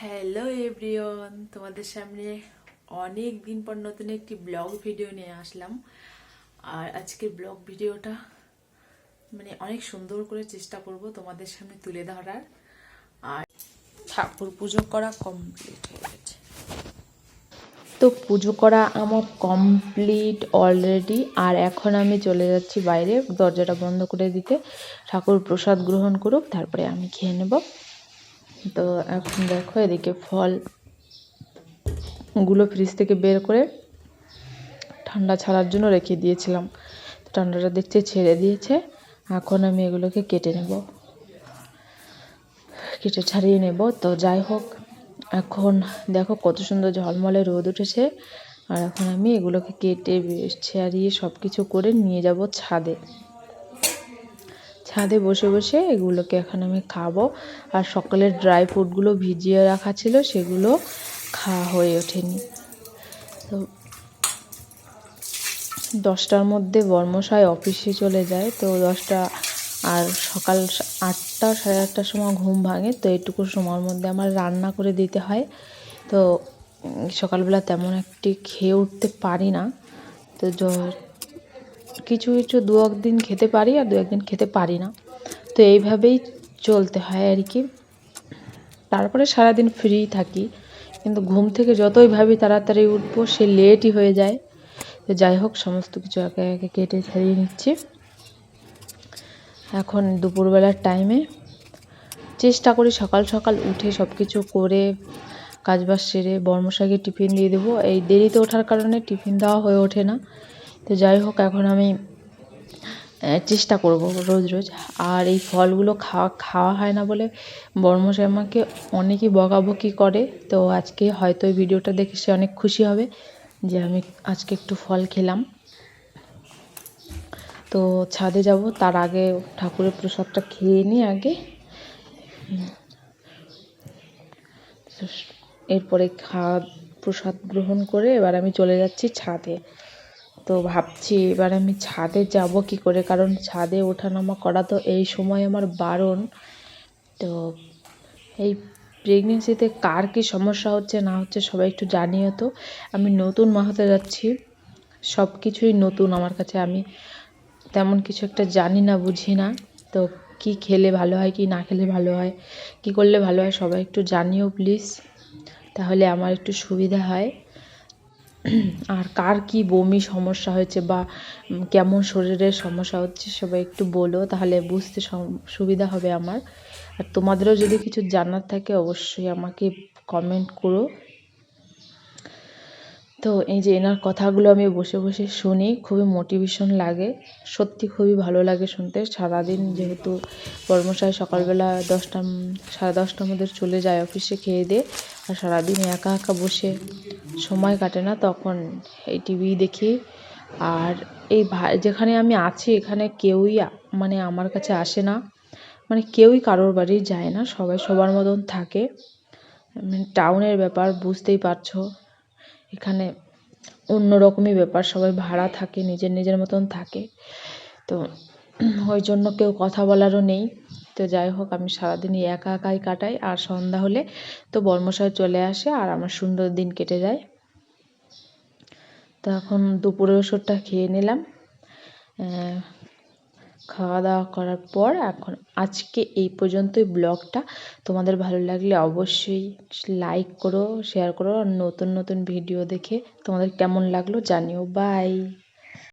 Hello everyone, তোমাদের সামনে অনেক দিন পর নতুন একটি ব্লগ ভিডিও নিয়ে আসলাম। আর আজকের ব্লগ ভিডিওটা অনেক সুন্দর করে চেষ্টা করব তোমাদের সামনে তুলে ধরার। আর ঠাকুর পুজো করা কমপ্লিট হয়ে গেছে, তো পুজো করা আমার কমপ্লিট অলরেডি। আর এখন আমি চলে যাচ্ছি বাইরে দরজাটা বন্ধ করে দিতে, ঠাকুর প্রসাদ গ্রহণ করুক, তারপরে আমি খেয়ে নেব। তো এখন দেখো এদিকে ফলগুলো ফ্রিজ থেকে বের করে ঠান্ডা ছাড়ার জন্য রেখে দিয়েছিলাম। ঠান্ডাটা দেখতে ছেড়ে দিয়েছে, এখন আমি এগুলোকে কেটে ছাড়িয়ে নেব। তো যাই হোক, এখন দেখো কত সুন্দর ঝলমলে রোদ উঠেছে। আর এখন আমি এগুলোকে কেটে ছাড়িয়ে সব কিছু করে নিয়ে যাব ছাদে বসে বসে এগুলোকে এখন আমি খাবো। আর সকালের ড্রাই ফ্রুটগুলো ভিজিয়ে রাখা ছিল, সেগুলো খাওয়া হয়ে ওঠেনি। তো 10টার মধ্যে বর্মশাই অফিসে চলে যায়, তো 10টা আর সকাল 8টা সাড়ে 8টার সময় ঘুম ভাঙে। তো এইটুকু সময়ের মধ্যে আমার রান্না করে দিতে হয়। তো সকালবেলা তেমন একটি খেয়ে উঠতে পারি না। তো কিছু কিছু 2-1 দিন খেতে পারি আর 2-1 দিন খেতে পারি না। তো এইভাবেই চলতে হয় আর কি। তারপরে সারাদিন ফ্রি থাকি, কিন্তু ঘুম থেকে যতই ভাবি তাড়াতাড়ি উঠবো, সে লেটই হয়ে যায়। তো যাই হোক, সমস্ত কিছু একে একে কেটে ছাড়িয়ে নিচ্ছি। এখন দুপুরবেলার টাইমে চেষ্টা করি সকাল সকাল উঠে সব কিছু করে কাজবাজ সেরে বর্মশাইকে টিফিন দিয়ে দেবো। এই দেরিতে ওঠার কারণে টিফিন দেওয়া হয়ে ওঠে না। তো যাই হোক, এখন আমি চেষ্টা করব রোজ রোজ। আর এই ফলগুলো খাওয়া হয় না বলে বর্মশাই আমাকে অনেকই বকাবকি করে। তো আজকে হয়তো এই ভিডিওটা দেখে সে অনেক খুশি হবে যে আমি আজকে একটু ফল খেলাম। তো ছাদে যাব, তার আগে ঠাকুরের প্রসাদটা খেয়ে নিই আগে। এরপরে প্রসাদ গ্রহণ করে এবার আমি চলে যাচ্ছি ছাদে। তো ভাবছি এবার আমি ছাদে যাব কি করে, কারণ ছাদে ওঠানামা করা তো এই সময় আমার বারণ। তো এই প্রেগনেন্সিতে কার কী সমস্যা হচ্ছে না হচ্ছে সবাই একটু জানিও তো। আমি নতুন মা হতে যাচ্ছি, সব কিছুই নতুন আমার কাছে। আমি তেমন কিছু একটা জানি না, বুঝি না। তো কি খেলে ভালো হয়, কি না খেলে ভালো হয়, কি করলে ভালো হয়, সবাই একটু জানিও প্লিজ, তাহলে আমার একটু সুবিধা হয়। আর কার কি বমি সমস্যা হয়েছে বা কেমন শরীরের সমস্যা হচ্ছে সবাই একটু বলো, তাহলে বুঝতে সুবিধা হবে আমার। আর তোমাদেরও যদি কিছু জানার থাকে অবশ্যই আমাকে কমেন্ট করো। তো এই যে এনার কথাগুলো আমি বসে বসে শুনি, খুবই মোটিভেশন লাগে, সত্যি খুবই ভালো লাগে শুনতে। সারাদিন যেহেতু কর্মশায় সকালবেলা 10টা 10:30টার মধ্যে চলে যায় অফিসে খেয়ে দিয়ে, আর সারাদিন একা একা বসে সময় কাটে না, তখন এই টিভি দেখি। আর এই যেখানে আমি আছি এখানে কেউই আমার কাছে আসে না, কেউই কারোর বাড়ি যায় না, সবাই সবার মতন থাকে। টাউনের ব্যাপার বুঝতেই পারছো, এখানে অন্যরকমই ব্যাপার, সবাই ভাড়া থাকে, নিজের নিজের মতন থাকে। তো ওই জন্য কেউ কথা বলারও নেই। তো যাই হোক, আমি সারাদিনই একা একাই কাটাই। আর সন্ধ্যা হলে তো বর্মশাই চলে আসে আর আমার সুন্দর দিন কেটে যায়। তো এখন দুপুরের ওষুধটা খেয়ে নিলাম। খাওয়া দাওয়া করার পর এখন আজকে এই পর্যন্তই ব্লগটা। তোমাদের ভালো লাগলে অবশ্যই লাইক করো, শেয়ার করো। আর নতুন নতুন ভিডিও দেখে তোমাদের কেমন লাগলো জানিও। বাই।